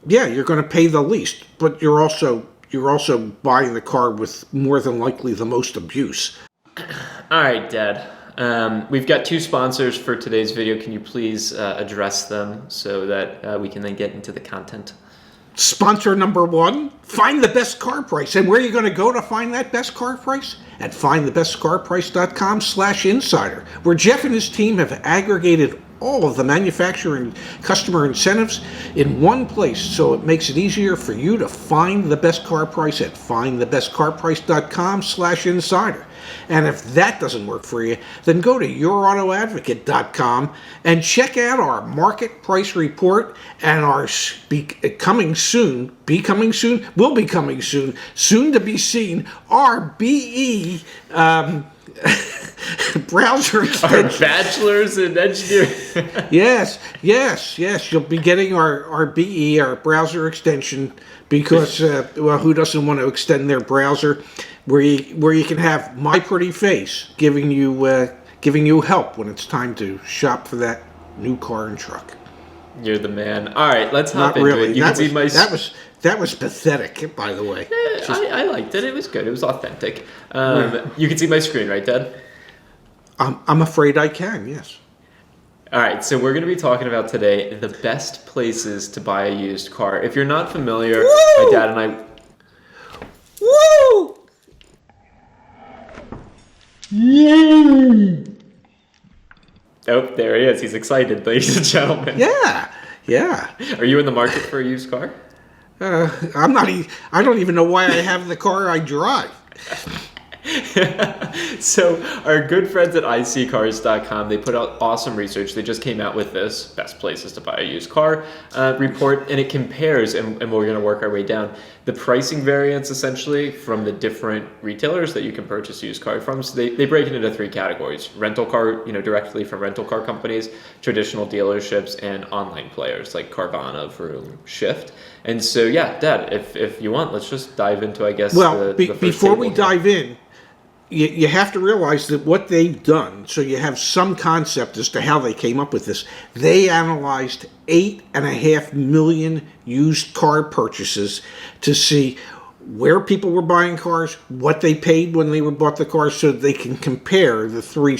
yeah, you're going to pay the least, but you're also buying the car with more than likely the most abuse. All right, Dad. We've got two sponsors for today's video. Can you please address them so that we can then get into the content? Sponsor number one, find the best car price. And where are you going to go to find that best car price? At findthebestcarprice.com/insider, where Jeff and his team have aggregated all of the manufacturer and customer incentives in one place, so it makes it easier for you to find the best car price at findthebestcarprice.com/insider. And if that doesn't work for you, then go to yourautoadvocate.com and check out our market price report and our coming soon, soon to be seen, our BE browser extension. Our bachelor's in engineering. Yes. You'll be getting our BE, our browser extension, because who doesn't want to extend their browser, where you can have my pretty face giving you help when it's time to shop for that new car and truck. You're the man. All right, let's hop Not into really. it. You can see my. That was pathetic, by the way. I liked it. It was good. It was authentic. You can see my screen, right, Dad? I'm afraid I can. Yes. All right, so we're going to be talking about today the best places to buy a used car. If you're not familiar, my dad and I... Woo! Oh, there he is. He's excited, ladies and gentlemen. Yeah. Are you in the market for a used car? I'm not. I don't even know why I have the car I drive. So our good friends at Iseecars.com, they put out awesome research. They just came out with this best places to buy a used car report, and it compares, and we're going to work our way down, the pricing variance essentially from the different retailers that you can purchase used car from. So they break it into three categories: rental car, directly from rental car companies, traditional dealerships, and online players like Carvana, Vroom, Shift. And so, yeah, Dad, if you want, let's just dive into, I guess, well, the first before we table. dive in, you have to realize that what they've done, so you have some concept as to how they came up with this. They analyzed 8.5 million used car purchases to see where people were buying cars, what they paid when they bought the cars, so they can compare the three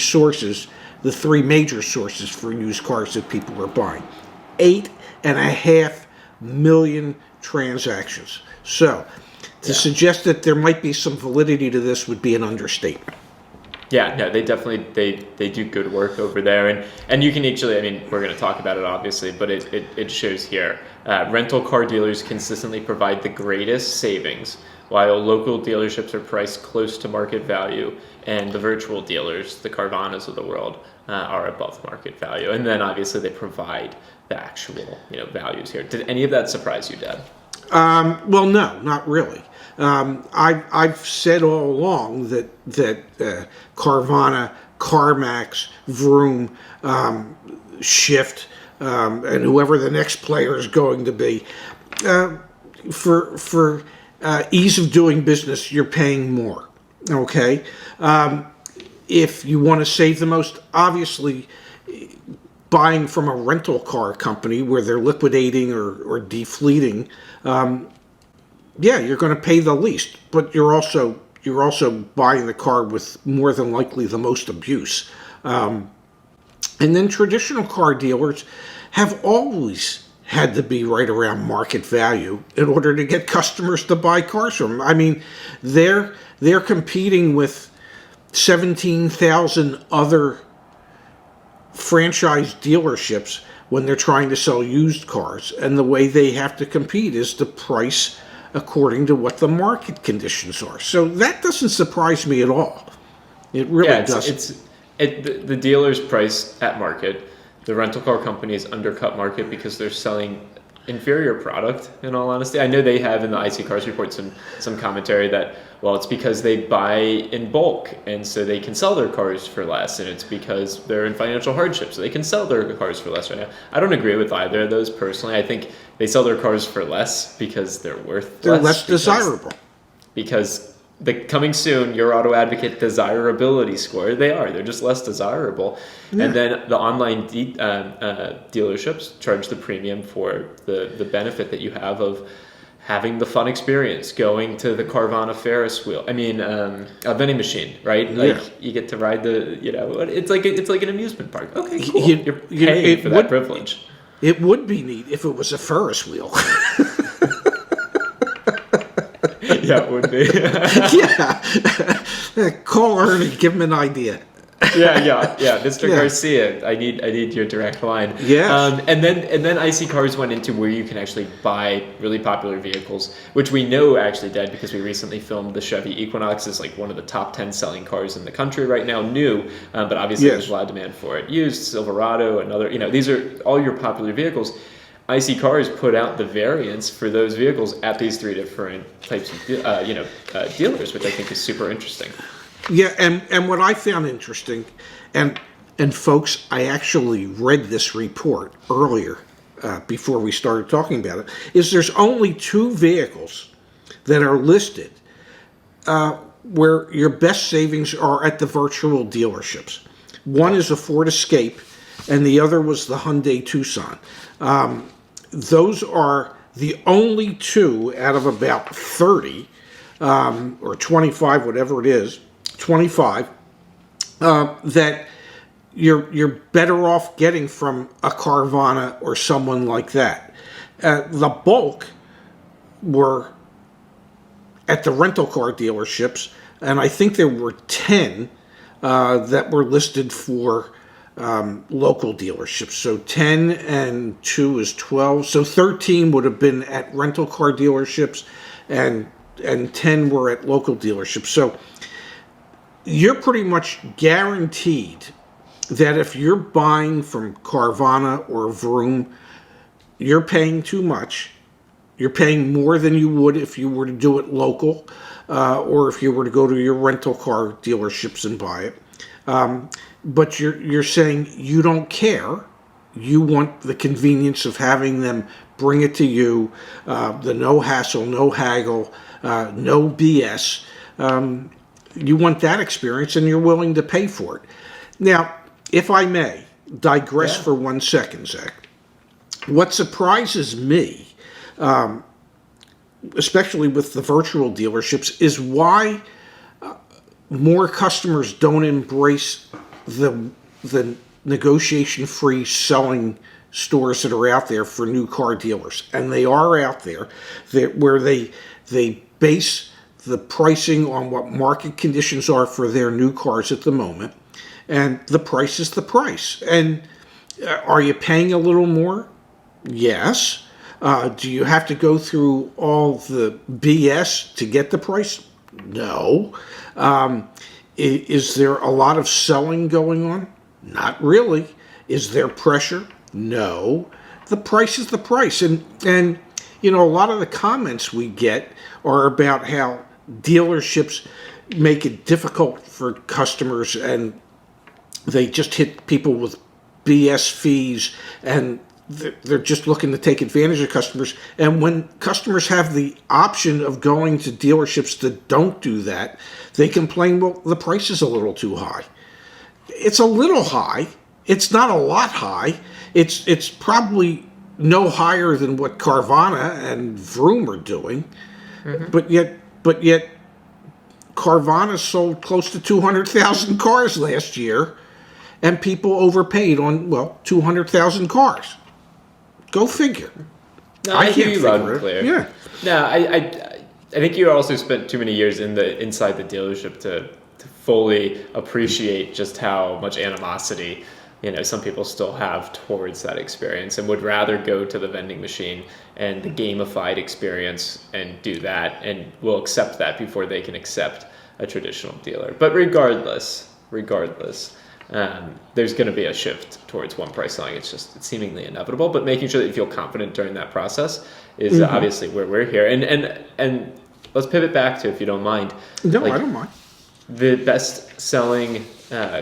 major sources for used cars that people were buying. 8.5 million transactions. So to suggest that there might be some validity to this would be an understatement. Yeah, no, they definitely they do good work over there, and you can actually, we're going to talk about it obviously, but it shows here. Rental car dealers consistently provide the greatest savings, while local dealerships are priced close to market value, and the virtual dealers, the Carvanas of the world, are above market value. And then obviously they provide the actual values here. Did any of that surprise you, Dad? Well, no, not really. I've said all along that Carvana, CarMax, Vroom, Shift, and whoever the next player is going to be, for ease of doing business, you're paying more. Okay, if you want to save the most, obviously, buying from a rental car company where they're liquidating or defleeting, you're going to pay the least, but you're also buying the car with more than likely the most abuse. And then traditional car dealers have always had to be right around market value in order to get customers to buy cars from them. They're competing with 17,000 other franchise dealerships when they're trying to sell used cars, and the way they have to compete is to price according to what the market conditions are. So that doesn't surprise me at all. It really doesn't. The dealers price at market. The rental car companies undercut market because they're selling inferior product, in all honesty. I know they have in the Iseecars report some commentary that, well, it's because they buy in bulk and so they can sell their cars for less, and it's because they're in financial hardship so they can sell their cars for less right now. I don't agree with either of those personally. I think they sell their cars for less because they're worth less. They're less desirable. Because the coming soon, Your Auto Advocate desirability score. They're just less desirable. Yeah. And then the online dealerships charge the premium for the benefit that you have of having the fun experience, going to the Carvana Ferris wheel. I mean, a vending machine, right? Like you get to ride it's like an amusement park. Okay, cool. You're paying for that privilege. It would be neat if it was a Ferris wheel. Yeah, it would be. Yeah. Call Ernie, give him an idea. Yeah. Mr. Garcia, I need your direct line. Yeah. And then Iseecars went into where you can actually buy really popular vehicles, which we know actually did because we recently filmed the Chevy Equinox is like one of the top 10 selling cars in the country right now, new, but obviously there's a lot of demand for it. Used, Silverado, another, these are all your popular vehicles. Iseecars put out the variants for those vehicles at these 3 different types of dealers, which I think is super interesting. Yeah, and what I found interesting, and folks, I actually read this report earlier before we started talking about it, is there's only 2 vehicles that are listed where your best savings are at the virtual dealerships. One is a Ford Escape, and the other was the Hyundai Tucson. Those are the only 2 out of about 30 or 25, whatever it is, 25 that you're better off getting from a Carvana or someone like that. The bulk were at the rental car dealerships, and I think there were 10 that were listed for local dealerships. So 10 and 2 is 12. So 13 would have been at rental car dealerships, and 10 were at local dealerships. So you're pretty much guaranteed that if you're buying from Carvana or Vroom, you're paying too much. You're paying more than you would if you were to do it local, or if you were to go to your rental car dealerships and buy it. But you're saying you don't care. You want the convenience of having them bring it to you, the no hassle, no haggle, no BS. You want that experience, and you're willing to pay for it. Now, if I may digress for 1 second, Zach, what surprises me, especially with the virtual dealerships, is why more customers don't embrace the negotiation-free selling stores that are out there for new car dealers. And they are out there where they base the pricing on what market conditions are for their new cars at the moment, and the price is the price. And are you paying a little more? Yes. Do you have to go through all the BS to get the price? No. Is there a lot of selling going on? Not really. Is there pressure? No. The price is the price. And a lot of the comments we get are about how dealerships make it difficult for customers, and they just hit people with BS fees, and they're just looking to take advantage of customers. And when customers have the option of going to dealerships that don't do that, they complain, well, the price is a little too high. It's a little high. It's not a lot high. It's probably no higher than what Carvana and Vroom are doing. Mm-hmm. But yet Carvana sold close to 200,000 cars last year, and people overpaid on, 200,000 cars. Go figure. No, I hear you loud and clear. Yeah. No, I think you also spent too many years inside the dealership to fully appreciate just how much animosity some people still have towards that experience, and would rather go to the vending machine and the gamified experience and do that, and will accept that before they can accept a traditional dealer. But regardless, there's going to be a shift towards one price selling. It's seemingly inevitable, but making sure that you feel confident during that process is obviously where we're here. And let's pivot back to, if you don't mind. No, I don't mind. The best selling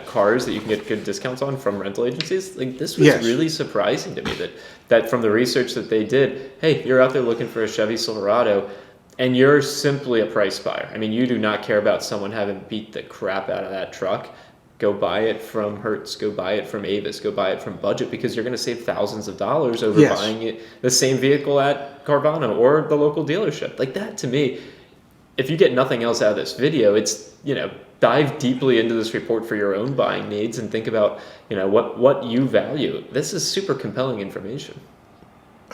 cars that you can get good discounts on from rental agencies. This was really surprising to me that from the research that they did, hey, you're out there looking for a Chevy Silverado, and you're simply a price buyer. I mean, you do not care about someone having beat the crap out of that truck. Go buy it from Hertz, go buy it from Avis, go buy it from Budget, because you're going to save thousands of dollars over Yes. buying it, the same vehicle at Carvana or the local dealership. Like that, to me, if you get nothing else out of this video, it's, dive deeply into this report for your own buying needs and think about, what you value. This is super compelling information.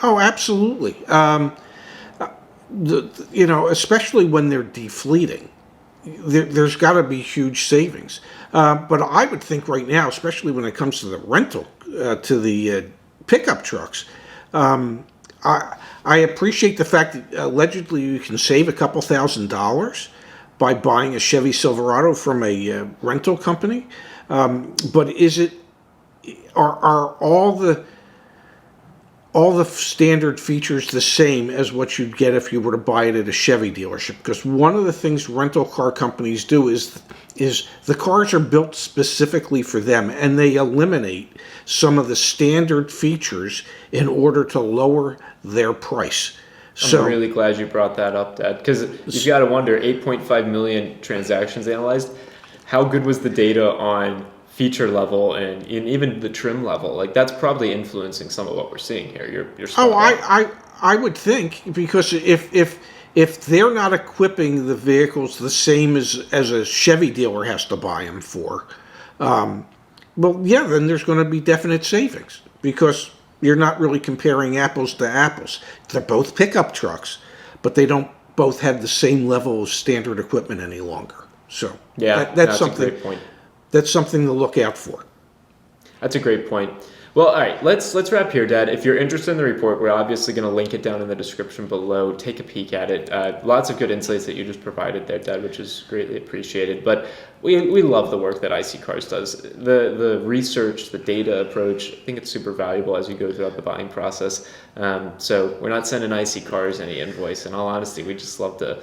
Oh, absolutely. Especially when they're defleeting, there's got to be huge savings. But I would think right now, especially when it comes to the rental, to the pickup trucks, I appreciate the fact that allegedly you can save a couple $1,000s by buying a Chevy Silverado from a rental company. But are all the standard features the same as what you'd get if you were to buy it at a Chevy dealership? Because one of the things rental car companies do is the cars are built specifically for them, and they eliminate some of the standard features in order to lower their price. I'm really glad you brought that up, Dad, because you've got to wonder, 8.5 million transactions analyzed. How good was the data on feature level and even the trim level? Like that's probably influencing some of what we're seeing here. You're spot on. I would think, because if they're not equipping the vehicles the same as a Chevy dealer has to buy them for, then there's going to be definite savings, because you're not really comparing apples to apples. They're both pickup trucks, but they don't both have the same level of standard equipment any longer. So that's something. A great point. That's something to look out for. That's a great point. Well, all right, let's wrap here, Dad. If you're interested in the report, we're obviously going to link it down in the description below. Take a peek at it. Lots of good insights that you just provided there, Dad, which is greatly appreciated. But we love the work that Iseecars does. The research, the data approach, I think it's super valuable as you go throughout the buying process. So we're not sending Iseecars any invoice. In all honesty, we just love to,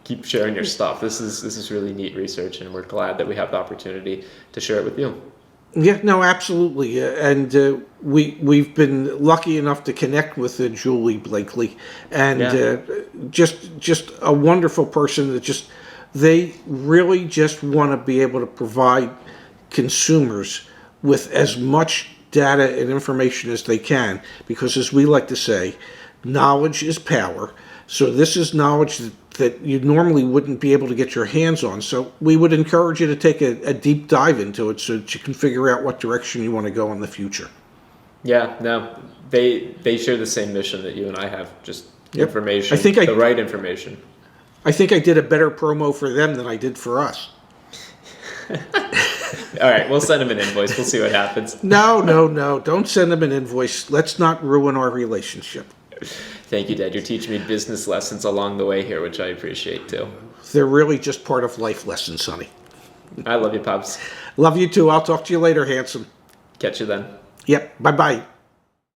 keep sharing your stuff. This is really neat research, and we're glad that we have the opportunity to share it with you. Yeah, no, absolutely, and we've been lucky enough to connect with Julie Blakely, and just a wonderful person that they really just want to be able to provide consumers with as much data and information as they can, because as we like to say, knowledge is power. So this is knowledge that you normally wouldn't be able to get your hands on. So we would encourage you to take a deep dive into it so that you can figure out what direction you want to go in the future. Yeah, no, they share the same mission that you and I have, just information, right information. I think I did a better promo for them than I did for us. All right, we'll send them an invoice. We'll see what happens. No. Don't send them an invoice. Let's not ruin our relationship. Thank you, Dad. You're teaching me business lessons along the way here, which I appreciate too. They're really just part of life lessons, honey. I love you, Pops. Love you too. I'll talk to you later, handsome. Catch you then. Yep. Bye-bye.